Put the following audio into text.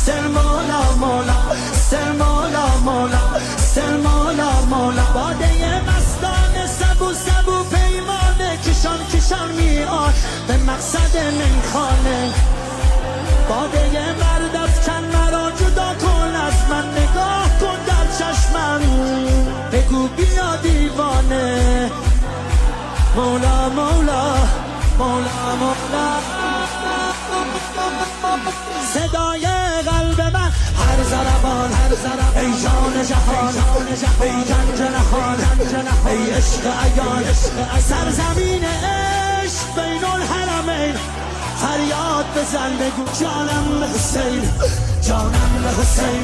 سر مولا مولا سر مولا مولا سر مولا مولا باده مستانه سبو سبو پیمانه کشان کشان میان به مقصد میخانه باده مرد افکن مرا جدا کن از من نگاه کن در چشمم بگو بیا دیوانه مولا مولا مولا مولا صدای قلب من هر ضربان ای جان جهان ای گنج نهان ای عشق عیان سرزمین عشق بین الحرمین فریاد بزن بگو جانم به حسین جانم به حسین